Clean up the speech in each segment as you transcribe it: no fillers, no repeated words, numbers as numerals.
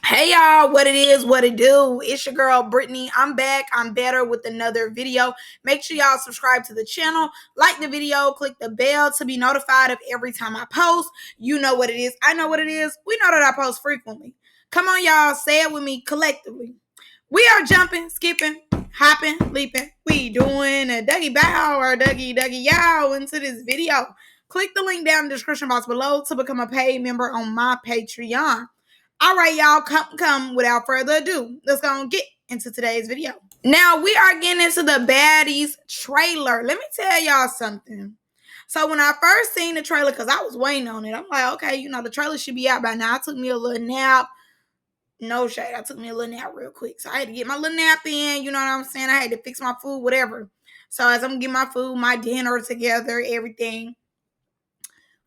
Hey y'all, what it is, what it do? It's your girl Brittany. I'm back. I'm better with another video. Make sure y'all subscribe to the channel, like the video, click the bell to be notified of every time I post. You know what it is. I know what it is. We know that I post frequently. Come on, y'all. Say it with me collectively. We are jumping, skipping, hopping, leaping. We doing a Dougie bow or Dougie yow into this video. Click the link down in the description box below to become a paid member on my Patreon. All right, y'all, come without further ado. Let's go and get into today's video. Now, we are getting into the Baddies trailer. Let me tell y'all something. So, when I first seen the trailer, because I was waiting on it, I'm like, okay, the trailer should be out by now. I took me a little nap. No shade. I took me a little nap real quick. So, I had to get my little nap in. You know what I'm saying? I had to fix my food, whatever. So, as I'm getting my food, my dinner together, everything,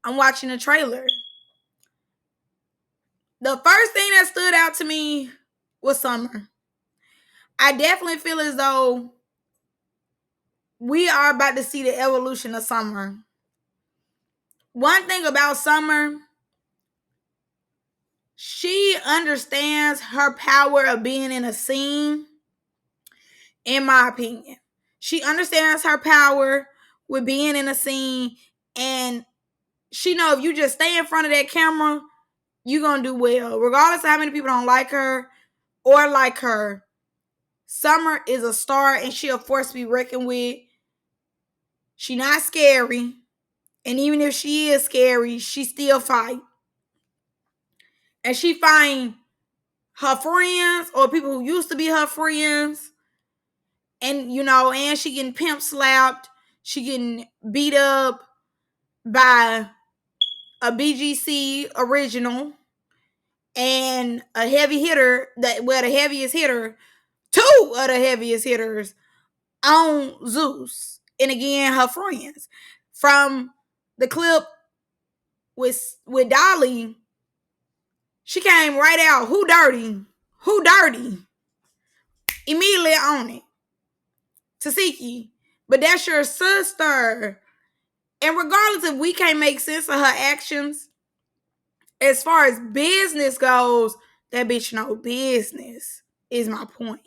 I'm watching the trailer. The first thing that stood out to me was Summer. I definitely feel as though we are about to see the evolution of Summer. One thing about Summer, she understands her power of being in a scene, in my opinion. She understands her power with being in a scene, and she know if you just stay in front of that camera, you're going to do well. Regardless of how many people don't like her or like her, Summer is a star and she a force to be reckoned with. She not scary. And even if she is scary, she still fight. And she find her friends or people who used to be her friends. And, and she getting pimp slapped. She getting beat up by a BGC original and a heavy hitter, the heaviest hitter, two of the heaviest hitters on Zeus. And again, her friends. From the clip with Dolly, she came right out. Who dirty? Who dirty? Immediately on it. Tasiki. But that's your sister. And regardless if we can't make sense of her actions, as far as business goes, that bitch know business is my point.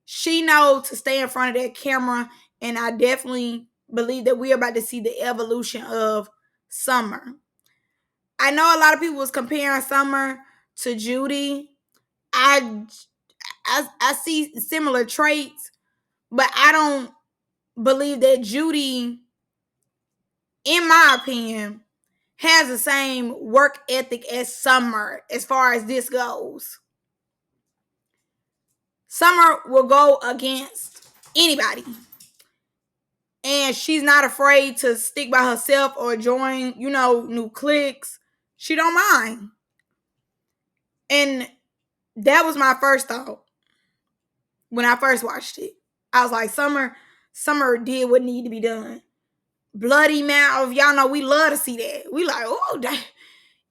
She knows to stay in front of that camera, and I definitely believe that we're about to see the evolution of Summer. I know a lot of people was comparing Summer to Judy. I see similar traits, but I don't believe that Judy, in my opinion, has the same work ethic as Summer as far as this goes. Summer will go against anybody. And she's not afraid to stick by herself or join, new cliques. She don't mind. And that was my first thought when I first watched it. I was like, Summer did what needed to be done. Bloody mouth, y'all know we love to see that. We like, oh,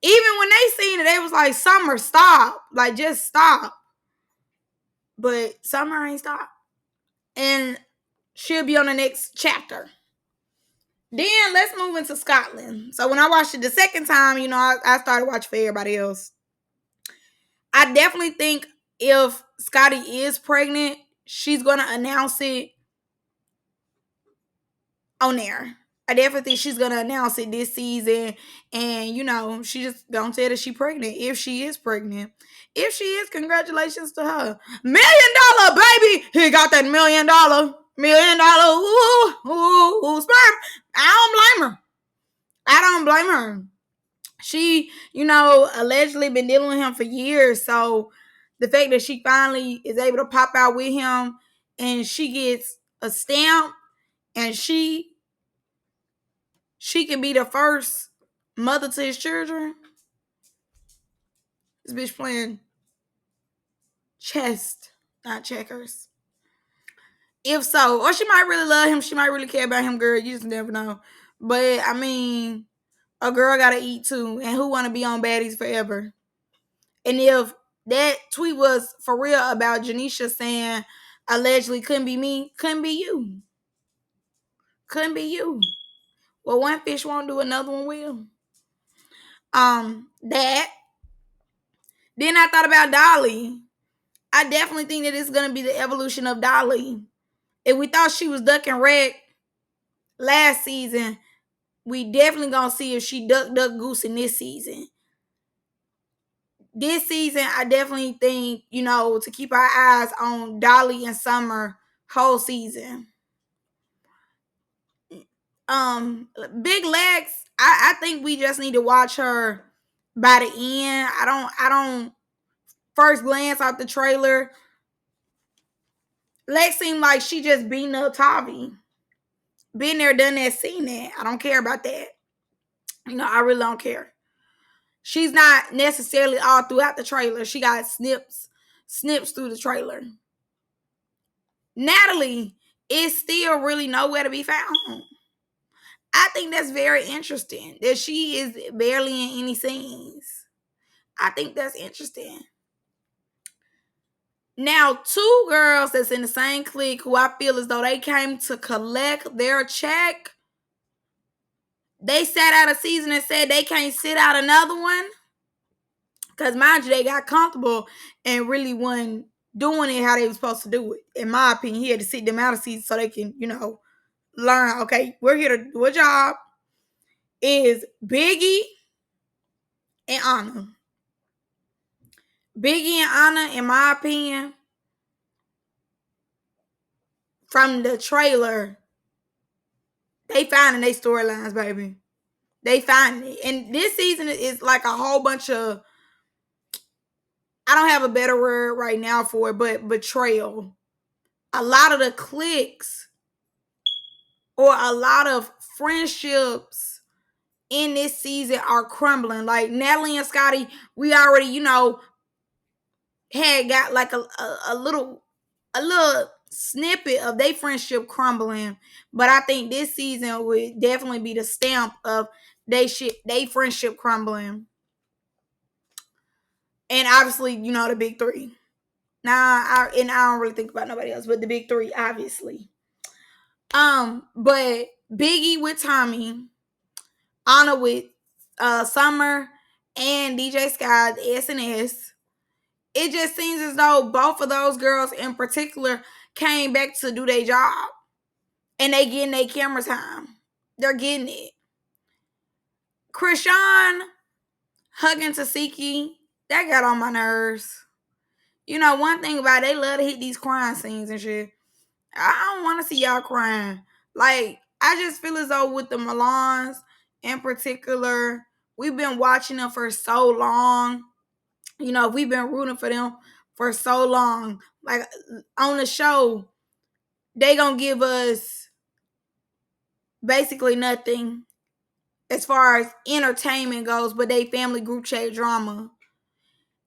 even when they seen it, they was like, Summer, stop. Like, just stop. But Summer ain't stopped. And she'll be on the next chapter. Then let's move into Scotland. So when I watched it the second time, I started watching for everybody else. I definitely think if Scotty is pregnant, she's going to announce it on there. I definitely think she's going to announce it this season. And, she just don't tell that she's pregnant if she is pregnant. If she is, congratulations to her. $1 million, baby. He got that $1 million. $1 million. Ooh, sperm. I don't blame her. She, allegedly been dealing with him for years. So the fact that she finally is able to pop out with him and she gets a stamp and she can be the first mother to his children. This bitch playing chess, not checkers. If so, or she might really love him. She might really care about him, girl. You just never know. But, I mean, a girl got to eat too. And who want to be on Baddies forever? And if that tweet was for real about Janisha saying allegedly couldn't be me, couldn't be you. Couldn't be you. Well, one fish won't do, another one will. That. Then I thought about Dolly. I definitely think that it's going to be the evolution of Dolly. If we thought she was ducking wreck last season, we definitely going to see if she duck goose in this season. This season, I definitely think, to keep our eyes on Dolly and Summer whole season. Big Lex, I think we just need to watch her by the end. I don't first glance out the trailer. Lex seemed like she just beating up Tommie. Been there, done that, seen that. I don't care about that. I really don't care. She's not necessarily all throughout the trailer. She got snips through the trailer. Natalie is still really nowhere to be found. I think that's very interesting that she is barely in any scenes. I think that's interesting. Now, two girls that's in the same clique who I feel as though they came to collect their check, they sat out a season and said they can't sit out another one. Because mind you, they got comfortable and really wasn't doing it how they were supposed to do it. In my opinion, he had to sit them out of season so they can, learn, okay, we're here to do a job. Is Biggie and Anna. Biggie and Anna, in my opinion, from the trailer, they finding their storylines, baby. They finding it. And this season is like a whole bunch of, I don't have a better word right now for it, but betrayal. A lot of the cliques or a lot of friendships in this season are crumbling. Like Natalie and Scotty, we already, had got like a little snippet of their friendship crumbling. But I think this season would definitely be the stamp of they friendship crumbling. And obviously, the big three. I don't really think about nobody else, but the big three, obviously. But Biggie with Tommie, Anna with Summer, and DJ Sky, the SNS. It just seems as though both of those girls in particular came back to do their job. And they getting their camera time. They're getting it. Krishan hugging Tasiki, that got on my nerves. One thing about it, they love to hit these crying scenes and shit. I don't want to see y'all crying. Like, I just feel as though with the Milans in particular, we've been watching them for so long. We've been rooting for them for so long. Like, on the show, they gonna give us basically nothing as far as entertainment goes, but they family group chat drama.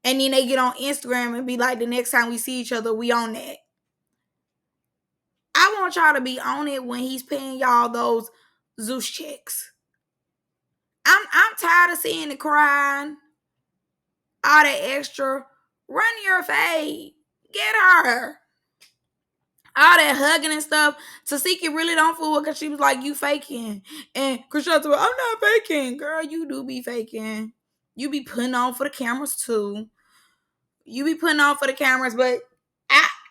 And then they get on Instagram and be like, the next time we see each other, we on that. I want y'all to be on it when he's paying y'all those Zeus checks. I'm tired of seeing the crying, all that extra. Run your fade. Get her. All that hugging and stuff. Tasiki really don't fool because she was like, you faking. And Krishan was, I'm not faking. Girl, you do be faking. You be putting on for the cameras too. You be putting on for the cameras, but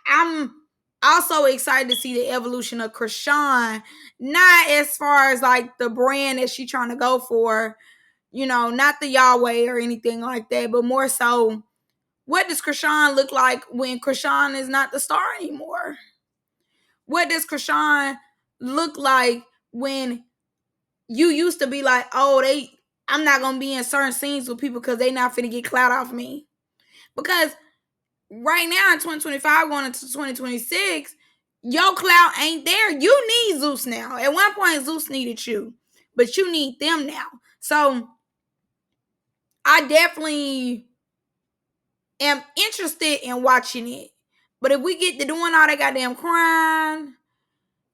I'm also excited to see the evolution of Krishan. Not as far as like the brand that she trying to go for, not the Yahweh or anything like that, but more so, what does Krishan look like when Krishan is not the star anymore? What does Krishan look like when you used to be like, oh, I'm not gonna be in certain scenes with people because they not finna get clout off me? Because right now in 2025 going into 2026, your clout ain't there. You need Zeus now. At one point, Zeus needed you, but you need them now. So I definitely am interested in watching it. But if we get to doing all that goddamn crying,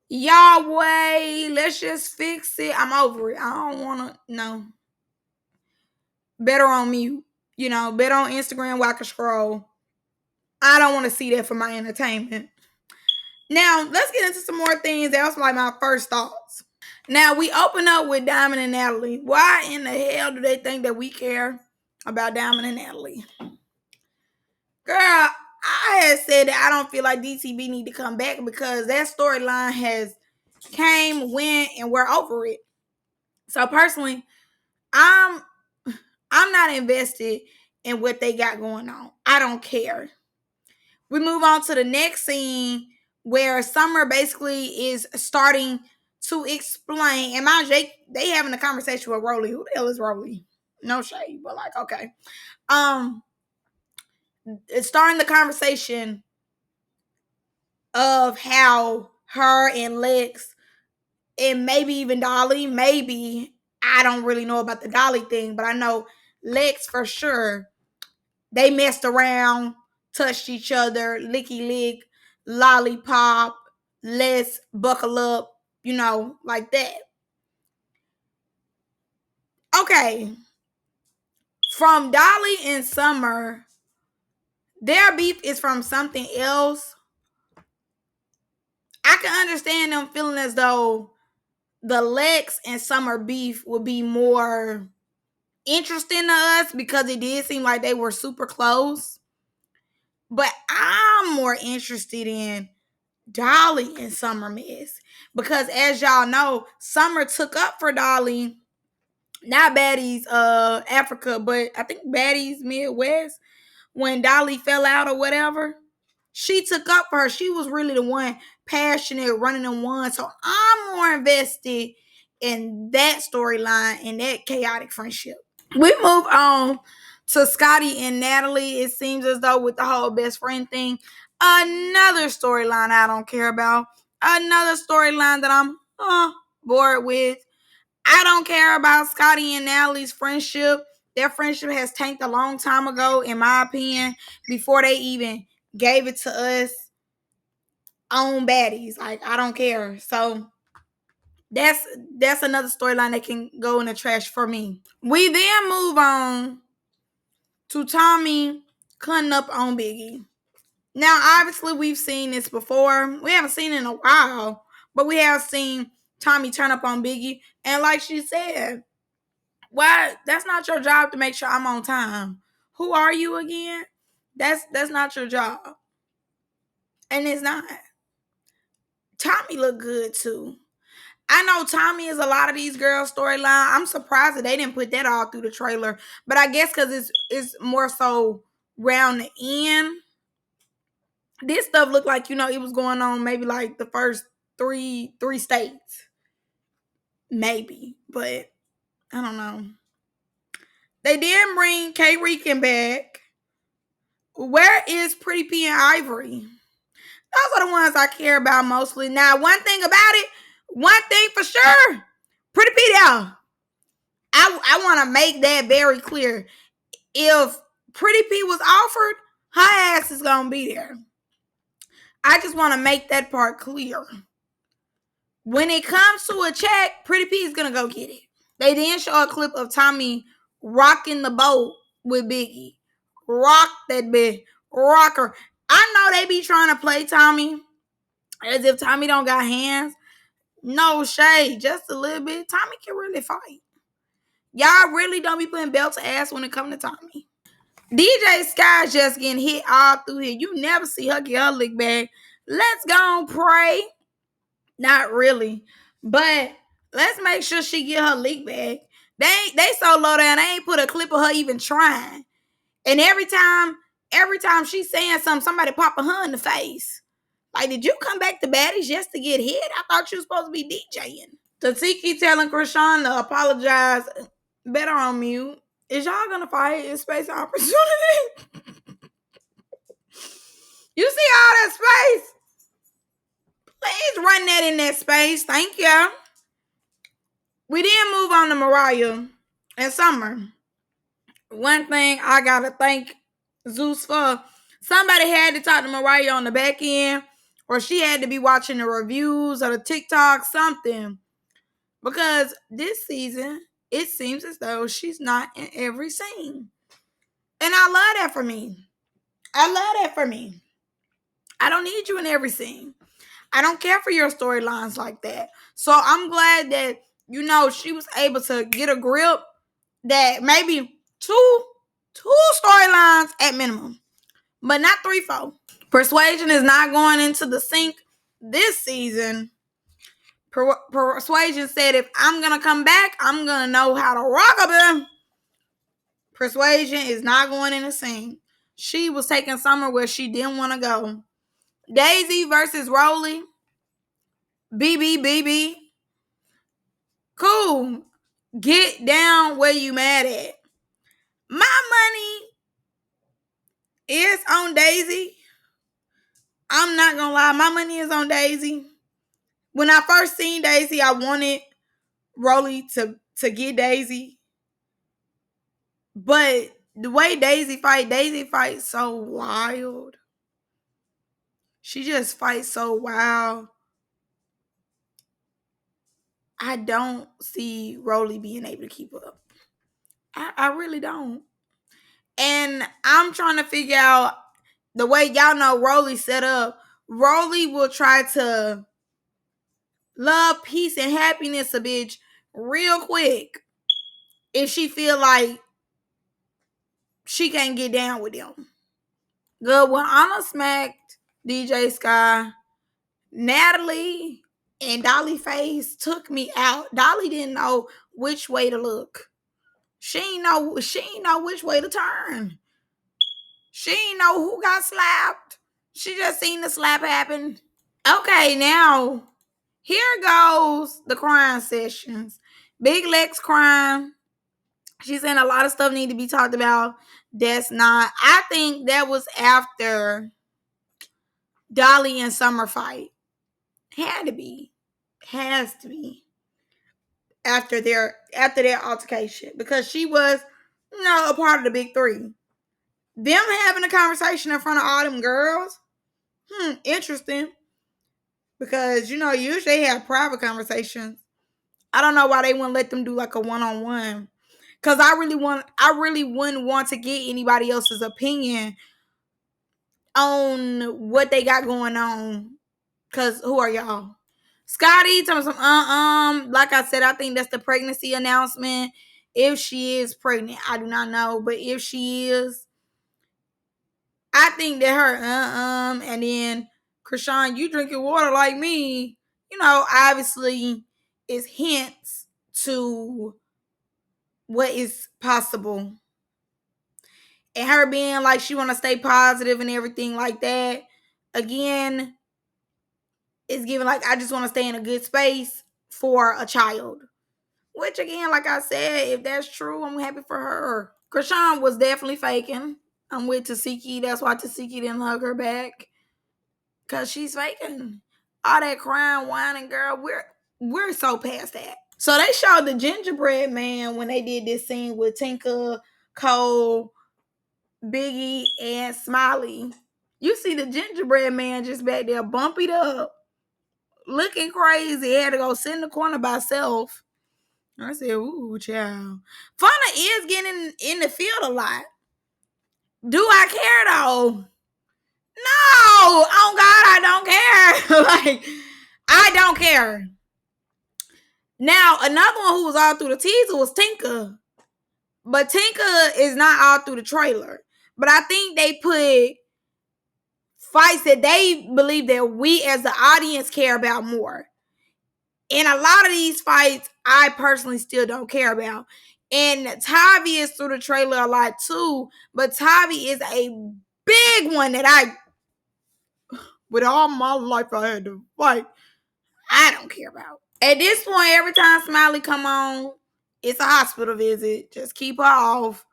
Yahweh, let's just fix it. I'm over it. I don't want to, no. Better on mute. Better on Instagram while I can scroll. I don't want to see that for my entertainment. Now, let's get into some more things. That was like my first thoughts. Now, we open up with Diamond and Natalie. Why in the hell do they think that we care about Diamond and Natalie? said that I don't feel like DTB need to come back because that storyline has came, went, and we're over it. So personally, I'm not invested in what they got going on. I don't care. We move on to the next scene where Summer basically is starting to explain. And mind you, they having a conversation with Rolly. Who the hell is Rolly? No shade, but like, okay. It's starting the conversation of how her and Lex and maybe even Dolly, maybe, I don't really know about the Dolly thing, but I know Lex for sure. They messed around, touched each other, licky lick, lollipop, let's buckle up, like that. Okay. From Dolly and Summer, their beef is from something else. I can understand them feeling as though the Lex and Summer beef would be more interesting to us because it did seem like they were super close. But I'm more interested in Dolly and Summer mess because, as y'all know, Summer took up for Dolly, not Baddies Africa, but I think Baddies Midwest, when Dolly fell out or whatever. She took up for her. She was really the one passionate, running and one. So I'm more invested in that storyline and that chaotic friendship. We move on to Scotty and Natalie. It seems as though with the whole best friend thing, another storyline I don't care about. Another storyline that I'm bored with. I don't care about Scotty and Natalie's friendship. Their friendship has tanked a long time ago, in my opinion, before they even gave it to us on Baddies. Like, I don't care. So that's another storyline that can go in the trash for me. We then move on to Tommie cutting up on Biggie. Now, obviously, we've seen this before. We haven't seen it in a while, but we have seen Tommie turn up on Biggie. And like she said, why? That's not your job to make sure I'm on time. Who are you again? That's not your job. And it's not. Tommie look good too. I know Tommie is a lot of these girls' storyline. I'm surprised that they didn't put that all through the trailer. But I guess because it's more so round the end. This stuff looked like, it was going on maybe like the first three states. Maybe. But I don't know. They did bring K Rican back. Where is Pretty P and Ivory? Those are the ones I care about mostly. Now, one thing for sure, Pretty P there. I want to make that very clear. If Pretty P was offered, her ass is going to be there. I just want to make that part clear. When it comes to a check, Pretty P is going to go get it. They didn't show a clip of Tommie rocking the boat with Biggie. Rock that bitch. Rocker. I know they be trying to play Tommie as if Tommie don't got hands. No shade. Just a little bit. Tommie can really fight. Y'all really don't be putting belt to ass when it comes to Tommie. DJ Sky's just getting hit all through here. You never see her get her lick back. Let's go and pray. Not really. But let's make sure she get her lick back. They so low down, they ain't put a clip of her even trying. And every time she's saying something, somebody popping her in the face. Like, did you come back to Baddies just to get hit? I thought you were supposed to be DJing. Tatiki telling Krishan to apologize. Better on mute. Is y'all gonna fight in space opportunity? You see all that space? Please run that in that space. Thank you. We then move on to Mariah and Summer. One thing I gotta thank Zeus for, somebody had to talk to Mariah on the back end, or she had to be watching the reviews or the TikTok, something. Because this season, it seems as though she's not in every scene. And I love that for me. I don't need you in every scene. I don't care for your storylines like that. So I'm glad that, she was able to get a grip that maybe two storylines at minimum. But not 3, 4. Persuasion is not going into the sink this season. Persuasion said, if I'm going to come back, I'm going to know how to rock them. Persuasion is not going in the sink. She was taking Summer where she didn't want to go. Daisy versus Rolly. BB. Cool. Get down where you mad at. My money is on Daisy. I'm not gonna lie, my money is on Daisy. When I first seen Daisy, I wanted Rolly to get Daisy. But the way Daisy fights so wild. She just fights so wild. I don't see Rolly being able to keep up. I really don't. And I'm trying to figure out the way y'all know Rolly set up. Rolly will try to love, peace, and happiness a bitch real quick if she feel like she can't get down with them. Good, when Anna smacked DJ Sky, Natalie and Dolly Face took me out. Dolly didn't know which way to look. She ain't know which way to turn. She ain't know who got slapped. She just seen the slap happen. Okay, now here goes the crime sessions. Big Lex crime. She's saying a lot of stuff need to be talked about. That's not. I think that was after Dolly and Summer fight. Had to be. Has to be. After their altercation. Because she was, a part of the big three. Them having a conversation in front of all them girls. Interesting. Because, usually they have private conversations. I don't know why they wouldn't let them do like a one-on-one. Because I really wouldn't want to get anybody else's opinion on what they got going on. Because who are y'all? Scotty telling me some like I said, I think that's the pregnancy announcement. If she is pregnant, I do not know. But if she is, I think that her and then Krishan, you drinking water like me, obviously is hints to what is possible. And her being like she want to stay positive and everything like that. Again, it's giving like I just want to stay in a good space for a child. Which again, like I said, if that's true, I'm happy for her. Krishan was definitely faking. I'm with Tasiki. That's why Tasiki didn't hug her back. Cause she's faking. All that crying, whining, girl. We're so past that. So they showed the gingerbread man when they did this scene with Tinka, Cole, Biggie, and Smiley. You see the gingerbread man just back there bumpied up, looking crazy. He had to go sit in the corner by himself. I said, ooh, child. Fauna is getting in the field a lot. Do I care though? No! Oh God, I don't care. Like, I don't care. Now, another one who was all through the teaser was Tinka. But Tinka is not all through the trailer. But I think they put fights that they believe that we as the audience care about more. And a lot of these fights, I personally still don't care about. And Tavi is through the trailer a lot too. But Tavi is a big one that with all my life I had to fight, I don't care about. At this point, every time Smiley come on, it's a hospital visit. Just keep her off.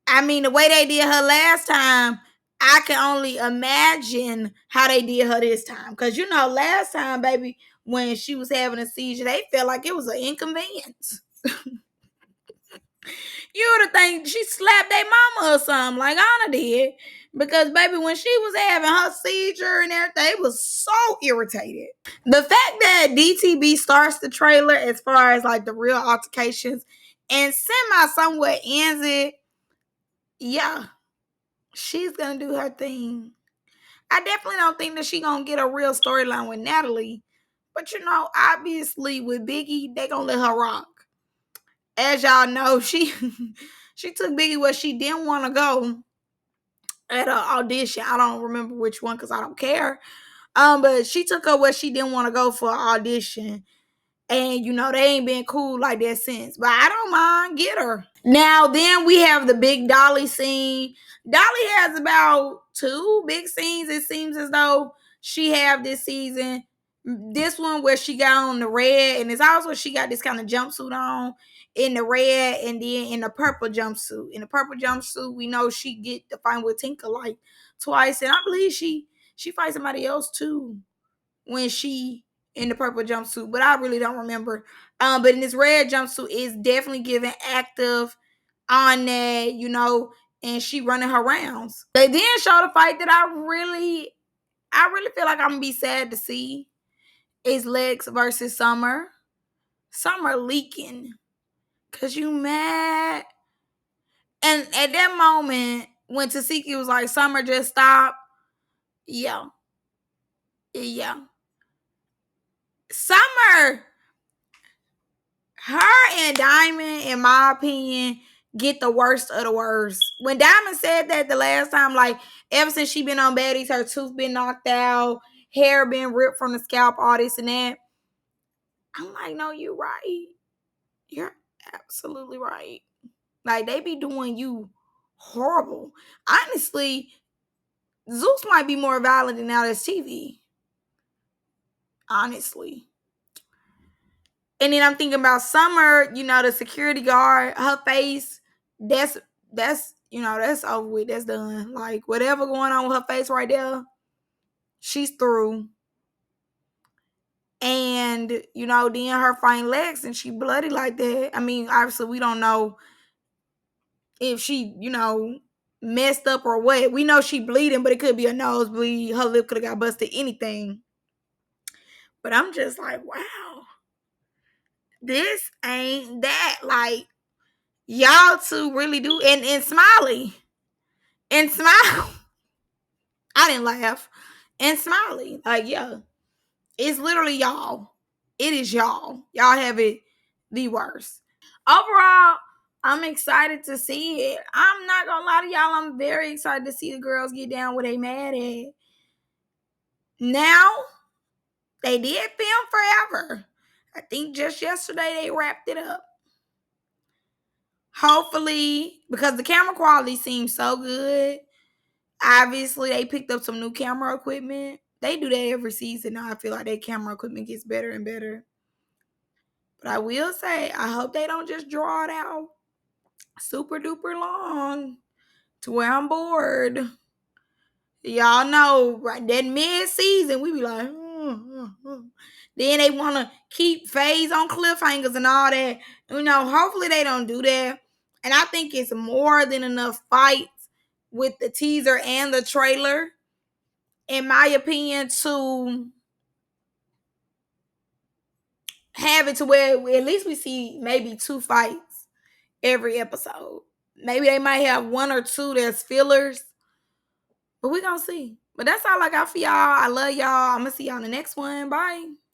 I mean, the way they did her last time, I can only imagine how they did her this time. Because, last time, baby, when she was having a seizure, they felt like it was an inconvenience. You would have think she slapped their mama or something like Anna did. Because, baby, when she was having her seizure and everything, it was so irritated. The fact that DTB starts the trailer as far as, like, the real altercations and somewhat ends it, yeah, she's going to do her thing. I definitely don't think that she's going to get a real storyline with Natalie. But, obviously with Biggie, they going to let her rock. As y'all know, she took Biggie where she didn't want to go. at an audition. I don't remember which one because I don't care. But she took her where she didn't want to go for an audition. And they ain't been cool like that since. But I don't mind. Get her. Now then we have the big Dolly scene. Dolly has about 2 big scenes, it seems as though she have this season. This one where she got on the red, and it's also she got this kind of jumpsuit on in the red, and then in the purple jumpsuit. In the purple jumpsuit, we know she get to fight with Tinker like twice, and I believe she fights somebody else too when she in the purple jumpsuit, but I really don't remember. But in this red jumpsuit, it's definitely giving active on that, and she running her rounds. They then show the fight that I really feel like I'm gonna be sad to see is Lex versus Summer. Summer leaking. Cause you mad. And at that moment, when Tasiki was like, Summer, just stop. Yeah. Yeah. Summer, her and Diamond, in my opinion, get the worst of the worst. When Diamond said that the last time, like, ever since she been on Baddies, her tooth been knocked out, hair been ripped from the scalp, all this and that. I'm like, no, you're right. You're absolutely right. Like, they be doing you horrible. Honestly, Zeus might be more violent than now that's TV. Honestly. And then I'm thinking about Summer, the security guard, her face, that's that's over with. That's done. Like, whatever going on with her face right there, she's through. And, then her fighting Lex and she bloody like that. I mean, obviously we don't know if she, messed up or what. We know she bleeding, but it could be a nosebleed. Her lip could have got busted, anything. But I'm just like, wow. This ain't that. Like, y'all two really do. And Smiley. And Smile. I didn't laugh. And Smiley. Like, yeah. It's literally y'all. It is y'all. Y'all have it the worst. Overall, I'm excited to see it. I'm not gonna lie to y'all. I'm very excited to see the girls get down where they mad at. Now, they did film forever. I think just yesterday they wrapped it up. Hopefully, because the camera quality seems so good. Obviously, they picked up some new camera equipment. They do that every season. Now I feel like their camera equipment gets better and better. But I will say, I hope they don't just draw it out super duper long to where I'm bored. Y'all know, right? That mid-season, we be like, Then they want to keep phase on cliffhangers and all that. Hopefully they don't do that. And I think it's more than enough fights with the teaser and the trailer, in my opinion, to have it to where at least we see maybe 2 fights every episode. Maybe they might have 1 or 2 that's fillers. But we gonna see. But that's all I got for y'all. I love y'all. I'm gonna see y'all in the next one. Bye.